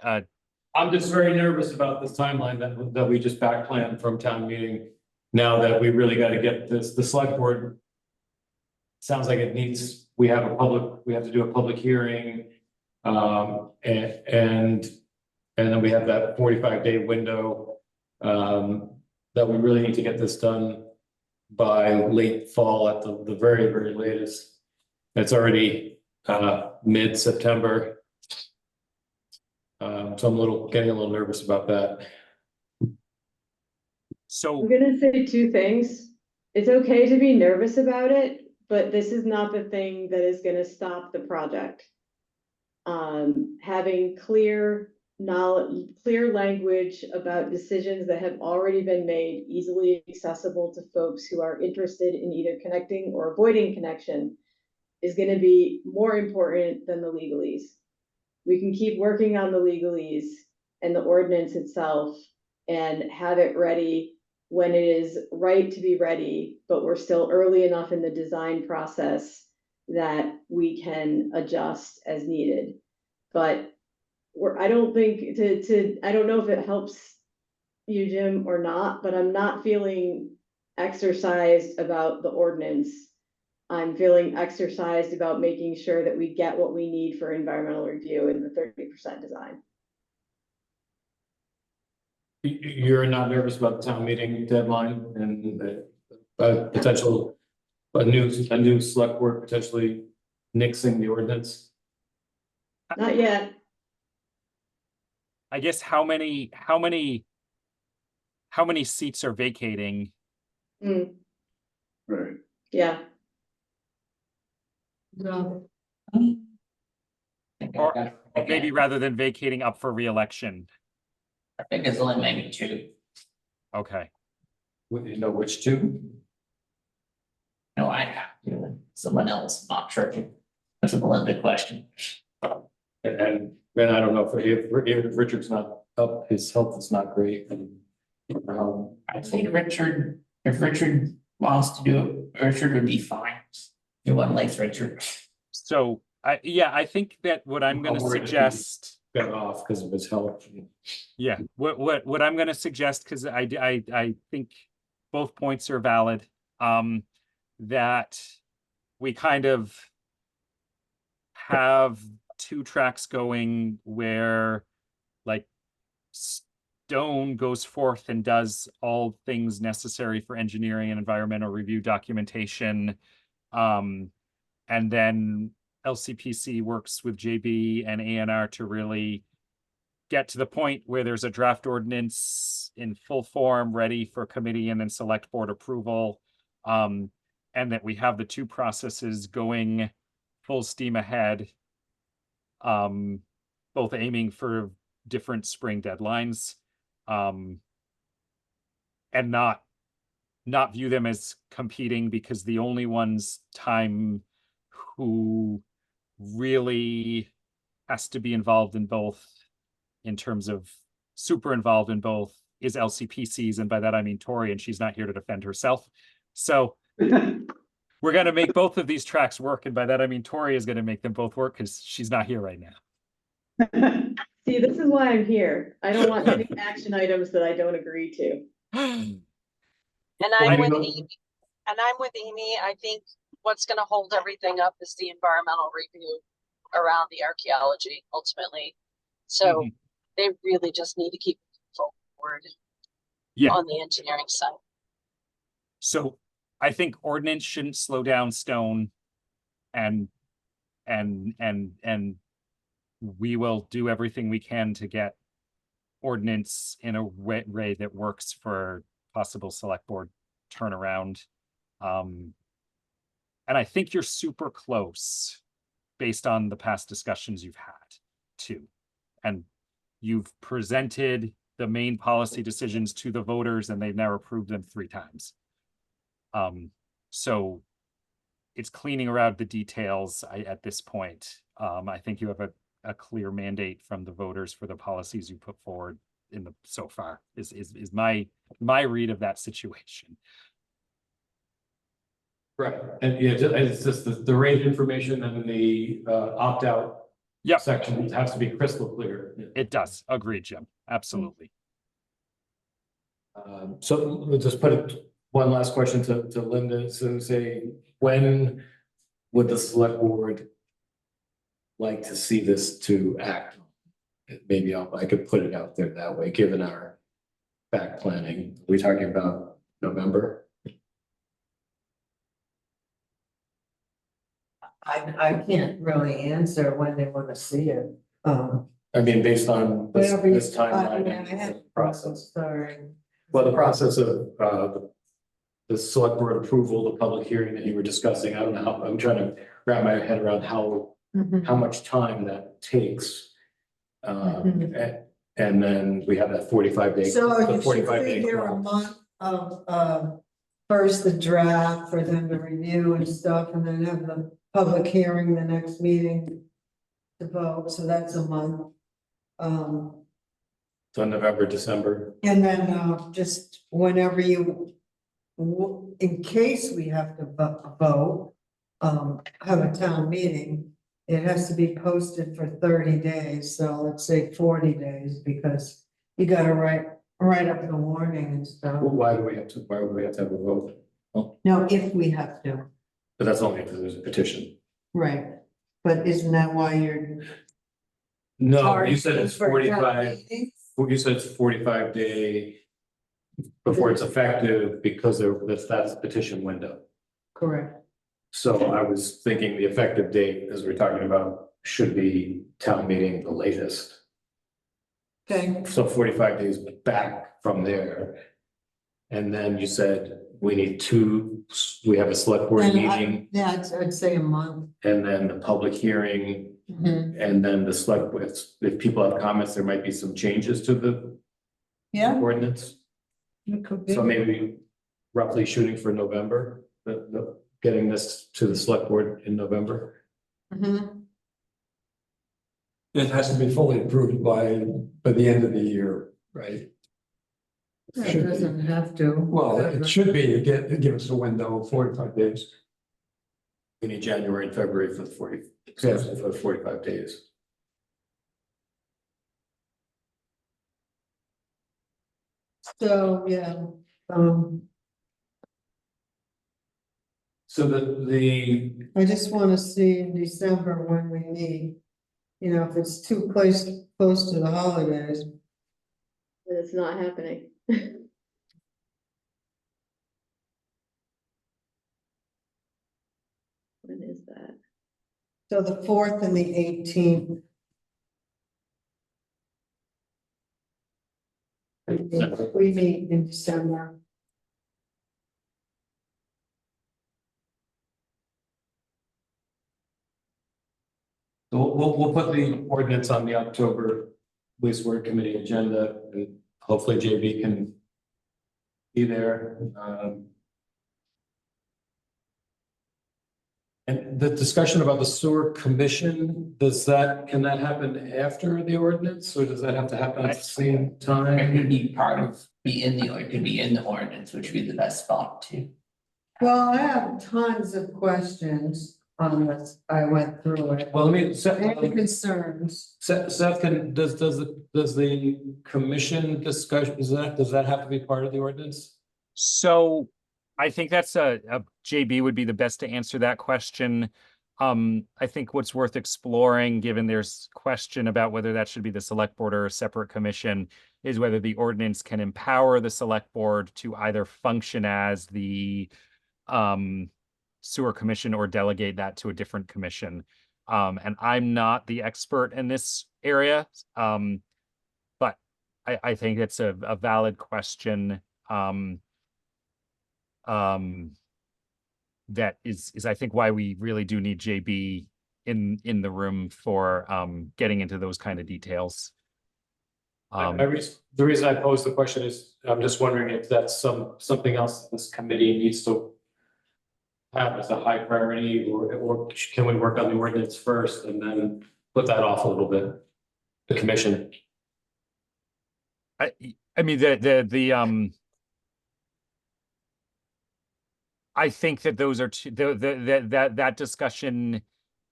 I'm just very nervous about this timeline that we just back planned from town meeting. Now that we really got to get this, the select board sounds like it needs, we have to do a public hearing. And then we have that 45-day window that we really need to get this done by late fall at the very, very latest. It's already mid-September. So I'm getting a little nervous about that. so I'm gonna say two things. It's okay to be nervous about it, but this is not the thing that is gonna stop the project. Having clear knowledge, clear language about decisions that have already been made, easily accessible to folks who are interested in either connecting or avoiding connection, is gonna be more important than the legalese. We can keep working on the legalese and the ordinance itself and have it ready when it is right to be ready, but we're still early enough in the design process that we can adjust as needed. But I don't think I don't know if it helps you, Jim, or not, but I'm not feeling exercised about the ordinance. I'm feeling exercised about making sure that we get what we need for environmental review in the 30% design. You're not nervous about the town meeting deadline and potential, a new select board potentially nixing the ordinance? Not yet. I guess how many seats are vacating? Mm, Right. yeah, No, Or maybe rather than vacating up for reelection. I think it's only maybe two. Okay. You know which two? No, I have, someone else, not sure. That's a blended question. And then I don't know if Richard's not up, his health is not great and. I think if Richard wants to do it, Richard would be fine. Everyone likes Richard. So I think that what I'm gonna I'm worried if he- suggest, Got off because of his health. yeah, what I'm gonna suggest, because I think both points are valid, that we kind of have two tracks going where like Stone goes forth and does all things necessary for engineering and environmental review documentation. And then LCPC works with JB and ANR to really get to the point where there's a draft ordinance in full form, ready for committee and then select board approval. And that we have the two processes going full steam ahead. Both aiming for different spring deadlines. And not view them as competing, because the only ones time who really has to be involved in both, in terms of super involved in both, is LCPC's, and by that I mean Tori, and she's not here to defend herself. So we're gonna make both of these tracks work, and by that I mean Tori is gonna make them both work because she's not here right now. see, this is why I'm here. I don't want any action items that I don't agree to. And I I'm with know- Amy. And I'm with Amy. I think what's gonna hold everything up is the environmental review around the archaeology ultimately. So Mhm. they really just need to keep forward Yeah. on the engineering side. So I think ordinance shouldn't slow down Stone, and we will do everything we can to get ordinance in a way that works for possible select board turnaround. And I think you're super close based on the past discussions you've had too. And you've presented the main policy decisions to the voters and they've now approved them 3 times. So it's cleaning around the details at this point. I think you have a clear mandate from the voters for the policies you put forward so far is my read of that situation. Right, and yeah, it's just the rate information and the opt-out. Yep. Section has to be crystal clear. It does. Agreed, Jim. Absolutely. So we'll just put it, one last question to Linda, so say, when would the select board like to see this to act? Maybe I could put it out there that way, given our back planning. Are we talking about November? I can't really answer when they want to see it. I mean, based on Whatever you. this timeline I and have the process. Sorry. Well, the process of the select board approval, the public hearing that you were discussing, I don't know how, I'm trying to wrap my head around how much time that takes. And then we have that 45-day. So you should 45-day figure a clock. month of, first the draft for them to review and stuff, and then have the public hearing, the next meeting to vote, so that's a month. So November, December. And then, just whenever you, in case we have to vote, have a town meeting, it has to be posted for 30 days, so let's say 40 days, because you gotta write up the warning and stuff. Why would we have to have a vote? No, if we have to, But that's only if there's a petition. right, but isn't that why you're? No, you charged said it's for town 45, meetings? you said it's 45 day before it's effective because that's the petition window. Correct. So I was thinking the effective date, as we're talking about, should be town meeting the latest. Okay, So 45 days back from there. And then you said we have a select board meeting yeah, I'd say a month. and then the public hearing. Mhm. And then the select, if people have comments, there might be some changes to the Yeah, ordinance. it could be. So maybe roughly shooting for November, getting this to the select board in November. Mhm. It has to be fully approved by the end of the year, right? It Should be. doesn't have to. Well, it should be to give us a window of 45 days. We need January and February for the 45 days. So, yeah, So the I just wanna see in December when we meet. You know, if it's too close to the holidays. But it's not happening. When is that? So the 4th and the 18th. We meet in December. So we'll put the ordinance on the October wastewater committee agenda and hopefully JB can be there. And the discussion about the sewer commission, can that happen after the ordinance or does that have to happen at the same It time? could be it could be in the ordinance, which would be the best spot too. Well, I have tons of questions on this. I went through it. Well, let me, Any concerns? Seth, does the commission discussion, does that have to be part of the ordinance? So I think that's a JB would be the best to answer that question. I think what's worth exploring, given there's question about whether that should be the select board or a separate commission, is whether the ordinance can empower the select board to either function as the sewer commission or delegate that to a different commission. And I'm not the expert in this area, but I think it's a valid question. That is I think why we really do need JB in the room for getting into those kind of details. The reason I posed the question is, I'm just wondering if that's something else this committee needs to have as a high priority, or can we work on the ordinance first and then put that off a little bit? The commission. I mean I think that those are two, that discussion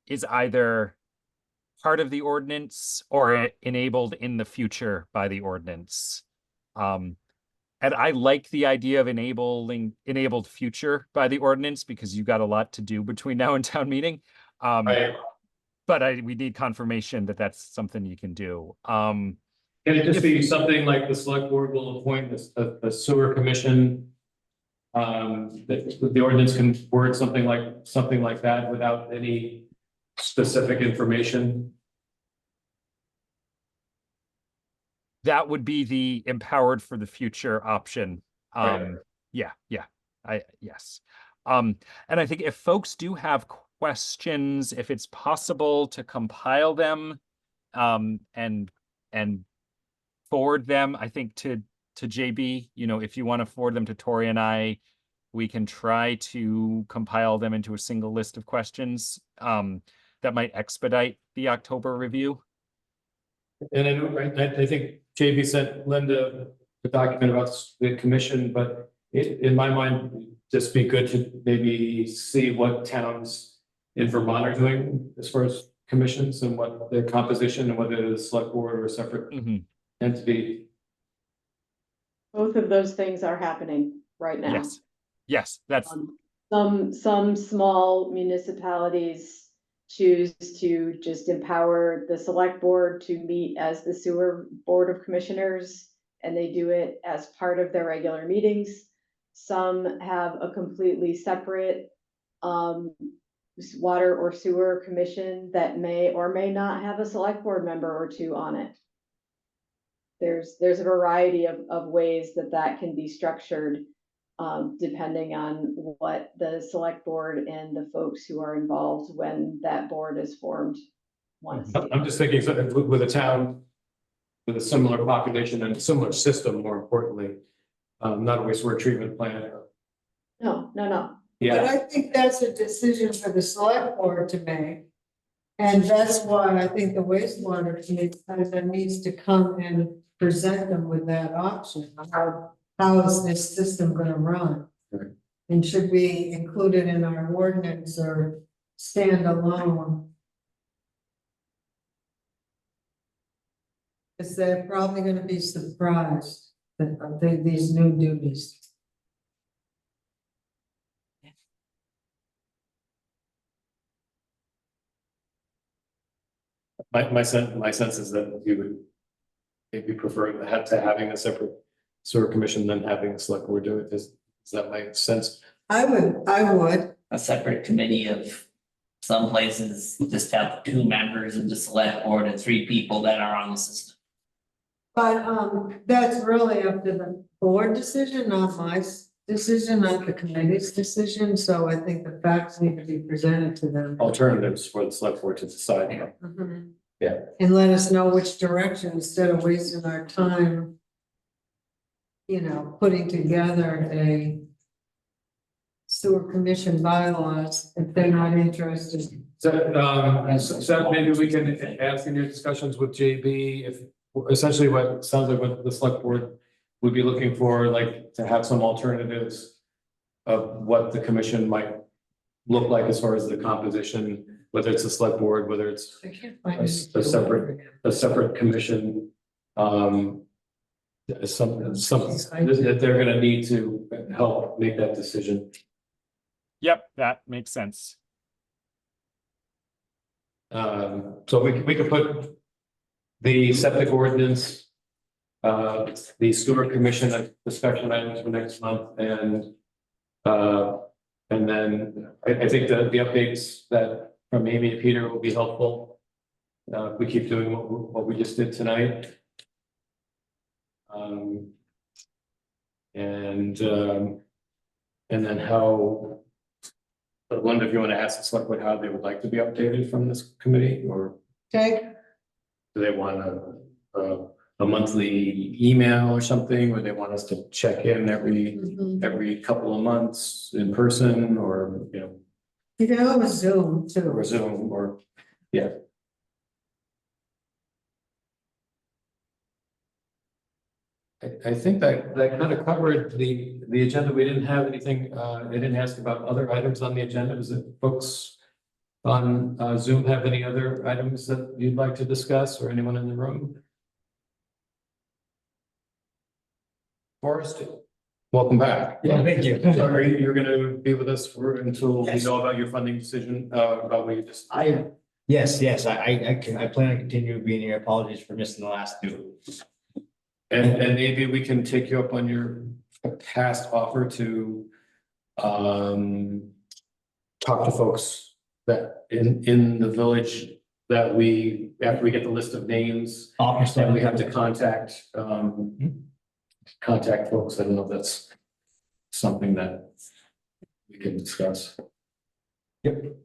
is either part of the ordinance or enabled in the future by the ordinance. And I like the idea of enabled future by the ordinance because you got a lot to do between now and town meeting. Right. But we need confirmation that that's something you can do. Can it just be something like the select board will appoint a sewer commission? The ordinance can word something like that without any specific information. That would be the empowered for the future option. Right. Yeah. Yes. And I think if folks do have questions, if it's possible to compile them, and forward them, I think to JB, if you want to forward them to Tori and I, we can try to compile them into a single list of questions, that might expedite the October review. And I know, right, I think JB sent Linda the document about the commission, but in my mind, just be good to maybe see what towns in Vermont are doing as far as commissions and what their composition and whether it's a select board or a separate entity. Both of those things are happening right now. Yes, that's Some small municipalities choose to just empower the select board to meet as the sewer board of commissioners, and they do it as part of their regular meetings. Some have a completely separate water or sewer commission that may or may not have a select board member or two on it. There's a variety of ways that can be structured, depending on what the select board and the folks who are involved when that board is formed wants to. I'm just thinking, so with a town with a similar population and a similar system, more importantly, not a wastewater treatment plant. No. But Yeah, I think that's a decision for the select board to make. And that's why I think the wastewater committee needs to come and present them with that option. How is this system gonna run? Right. And should we include it in our ordinance or stand alone? Because they're probably gonna be surprised that these new duties. my sense is that you would maybe prefer to having a separate sewer commission than having a select board do it. Does that make sense? I would. A separate committee of some places just have 2 members of the select board and 3 people that are on the system. But that's really up to the board decision, not my decision, not the committee's decision, so I think the facts need to be presented to them. Alternatives for the select board to decide. Mhm. Yeah. And let us know which direction, instead of wasting our time, you know, putting together a sewer commission bylaws if they're not interested. So maybe we can ask in your discussions with JB if essentially what sounds like what the select board would be looking for, like to have some alternatives of what the commission might look like as far as the composition, whether it's a select board, whether it's I can't find a separate commission. Something that they're gonna need to help make that decision. Yep, that makes sense. So we could put the septic ordinance, the sewer commission discussion items for next month, and then I think the updates that from Amy and Peter will be helpful. If we keep doing what we just did tonight. And then how, I wonder if you want to ask the select board how they would like to be updated from this committee, or Okay, do they want a monthly email or something, or they want us to check in every couple of months in person, or, you know, you can always Zoom too. or Zoom, or, yeah. I think that kind of covered the agenda. We didn't have anything, I didn't ask about other items on the agenda. Does it folks on Zoom have any other items that you'd like to discuss, or anyone in the room? Forrest, welcome back. Yeah, thank you. Sorry, you're gonna be with us until we Yes. know about your funding decision, about what you just. Yes, I plan on continuing being here. Apologies for missing the last two. And maybe we can take you up on your past offer to talk to folks that in the village that after we get the list of names, and we have to contact folks. I don't know if that's something that we can discuss. Yep,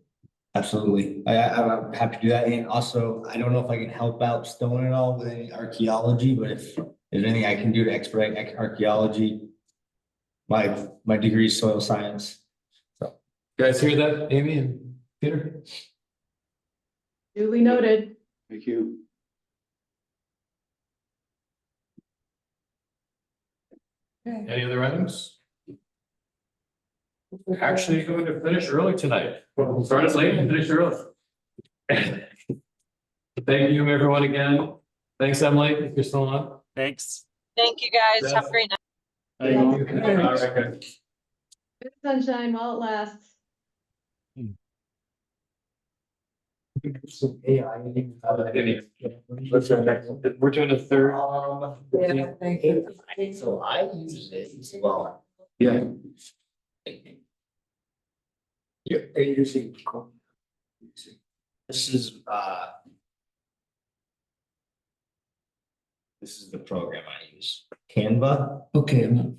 absolutely. I'm happy to do that. And also, I don't know if I can help out Stone at all with any archaeology, but if there's anything I can do to expedite archaeology, my degree is soil science. You guys hear that, Amy and Peter? Duly noted. Thank you. Any other items? We're actually going to finish early tonight. We'll start us late and finish early. Thank you, everyone, again. Thanks, Emily, if you're still on. Thanks. Thank you, guys. Have a great night. Thank you. All right, good. Good sunshine while it lasts. Some AI. We're doing a third. Yeah, thank you. So I use it, well. Yeah. Yeah, and using. This is, this is the program I use, Canva. Okay,